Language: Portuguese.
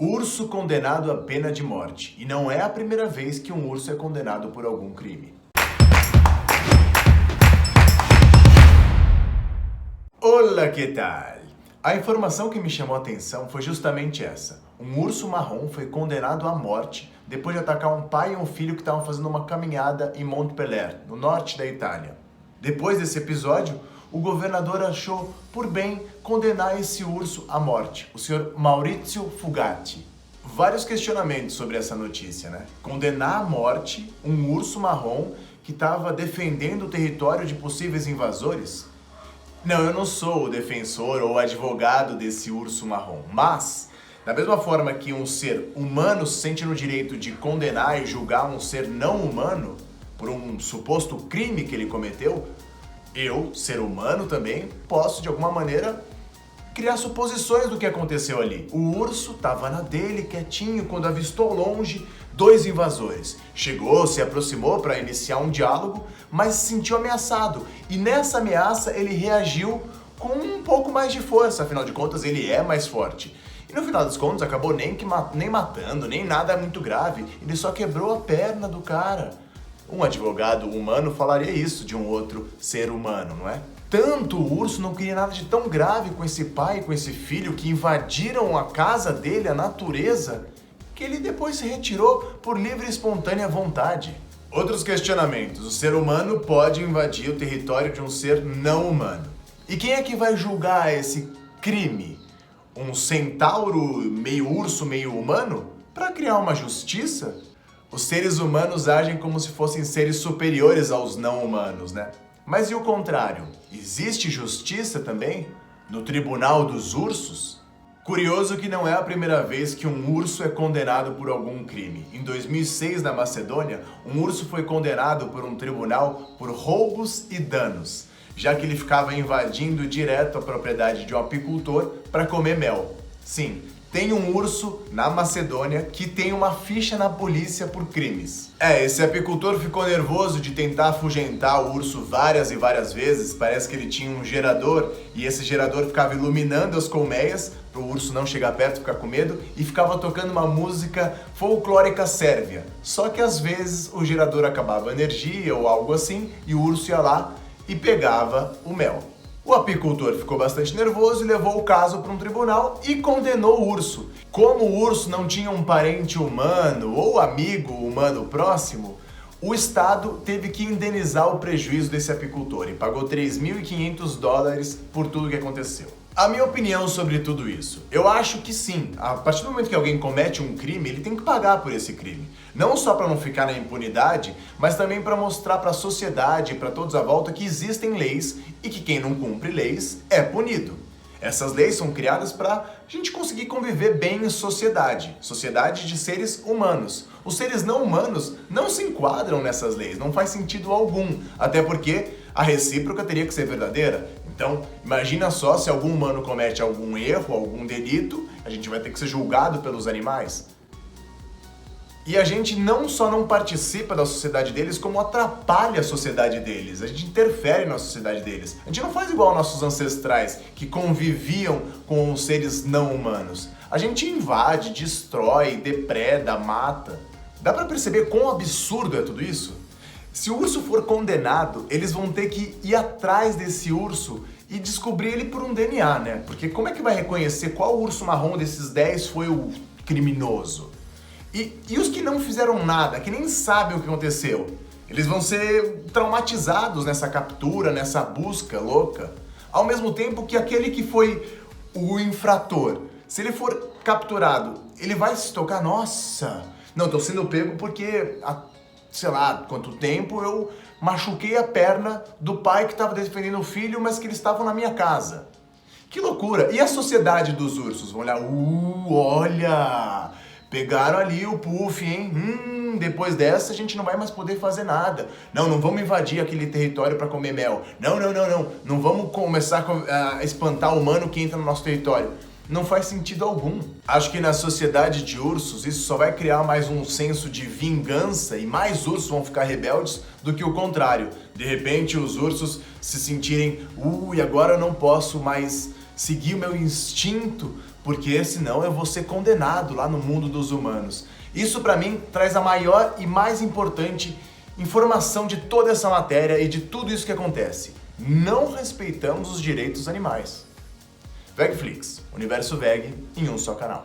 Urso condenado à pena de morte. E não é a primeira vez que um urso é condenado por algum crime. Olá, que tal? A informação que me chamou a atenção foi justamente essa. Um urso marrom foi condenado à morte depois de atacar um pai e um filho que estavam fazendo uma caminhada em Montpellier, no norte da Itália. Depois desse episódio, o governador achou por bem condenar esse urso à morte, o senhor Maurizio Fugatti. Vários questionamentos sobre essa notícia, né? Condenar à morte um urso marrom que estava defendendo o território de possíveis invasores? Não, eu não sou o defensor ou advogado desse urso marrom, mas, da mesma forma que um ser humano se sente no direito de condenar e julgar um ser não humano por um suposto crime que ele cometeu, eu, ser humano também, posso de alguma maneira criar suposições do que aconteceu ali. O urso estava na dele, quietinho, quando avistou ao longe dois invasores. Chegou, se aproximou para iniciar um diálogo, mas se sentiu ameaçado. E nessa ameaça ele reagiu com um pouco mais de força, afinal de contas ele é mais forte. E no final das contas acabou nem matando, nem nada muito grave, ele só quebrou a perna do cara. Um advogado humano falaria isso de um outro ser humano, não é? Tanto o urso não queria nada de tão grave com esse pai e com esse filho que invadiram a casa dele, a natureza, que ele depois se retirou por livre e espontânea vontade. Outros questionamentos. O ser humano pode invadir o território de um ser não humano. E quem é que vai julgar esse crime? Um centauro meio urso, meio humano? Para criar uma justiça? Os seres humanos agem como se fossem seres superiores aos não humanos, né? Mas e o contrário? Existe justiça também? No tribunal dos ursos? Curioso que não é a primeira vez que um urso é condenado por algum crime. Em 2006, na Macedônia, um urso foi condenado por um tribunal por roubos e danos, já que ele ficava invadindo direto a propriedade de um apicultor para comer mel. Sim, tem um urso na Macedônia que tem uma ficha na polícia por crimes. Esse apicultor ficou nervoso de tentar afugentar o urso várias e várias vezes. Parece que ele tinha um gerador e esse gerador ficava iluminando as colmeias para o urso não chegar perto, ficar com medo, e ficava tocando uma música folclórica sérvia. Só que às vezes o gerador acabava a energia ou algo assim e o urso ia lá e pegava o mel. O apicultor ficou bastante nervoso e levou o caso para um tribunal e condenou o urso. Como o urso não tinha um parente humano ou amigo humano próximo, o Estado teve que indenizar o prejuízo desse apicultor e pagou $3.500 por tudo que aconteceu. A minha opinião sobre tudo isso, eu acho que sim, a partir do momento que alguém comete um crime, ele tem que pagar por esse crime. Não só para não ficar na impunidade, mas também para mostrar para a sociedade e para todos à volta que existem leis e que quem não cumpre leis é punido. Essas leis são criadas para a gente conseguir conviver bem em sociedade, sociedade de seres humanos. Os seres não humanos não se enquadram nessas leis, não faz sentido algum, até porque a recíproca teria que ser verdadeira. Então, imagina só se algum humano comete algum erro, algum delito, a gente vai ter que ser julgado pelos animais. E a gente não só não participa da sociedade deles, como atrapalha a sociedade deles. A gente interfere na sociedade deles. A gente não faz igual nossos ancestrais, que conviviam com os seres não humanos. A gente invade, destrói, depreda, mata. Dá pra perceber quão absurdo é tudo isso? Se o urso for condenado, eles vão ter que ir atrás desse urso e descobrir ele por um DNA, né? Porque como é que vai reconhecer qual urso marrom desses 10 foi o criminoso? E os que não fizeram nada, que nem sabem o que aconteceu? Eles vão ser traumatizados nessa captura, nessa busca louca. Ao mesmo tempo que aquele que foi o infrator, se ele for capturado, ele vai se tocar, nossa, não, tô sendo pego porque sei lá quanto tempo eu machuquei a perna do pai que estava defendendo o filho, mas que eles estavam na minha casa. Que loucura! E a sociedade dos ursos? Vão olhar, olha, pegaram ali o Puff, hein? Depois dessa a gente não vai mais poder fazer nada. Não vamos invadir aquele território para comer mel. Não vamos começar a espantar o humano que entra no nosso território. Não faz sentido algum. Acho que na sociedade de ursos isso só vai criar mais um senso de vingança e mais ursos vão ficar rebeldes do que o contrário. De repente os ursos se sentirem, agora eu não posso mais seguir o meu instinto porque senão eu vou ser condenado lá no mundo dos humanos. Isso para mim traz a maior e mais importante informação de toda essa matéria e de tudo isso que acontece. Não respeitamos os direitos dos animais. Vegflix, Universo Veg em um só canal.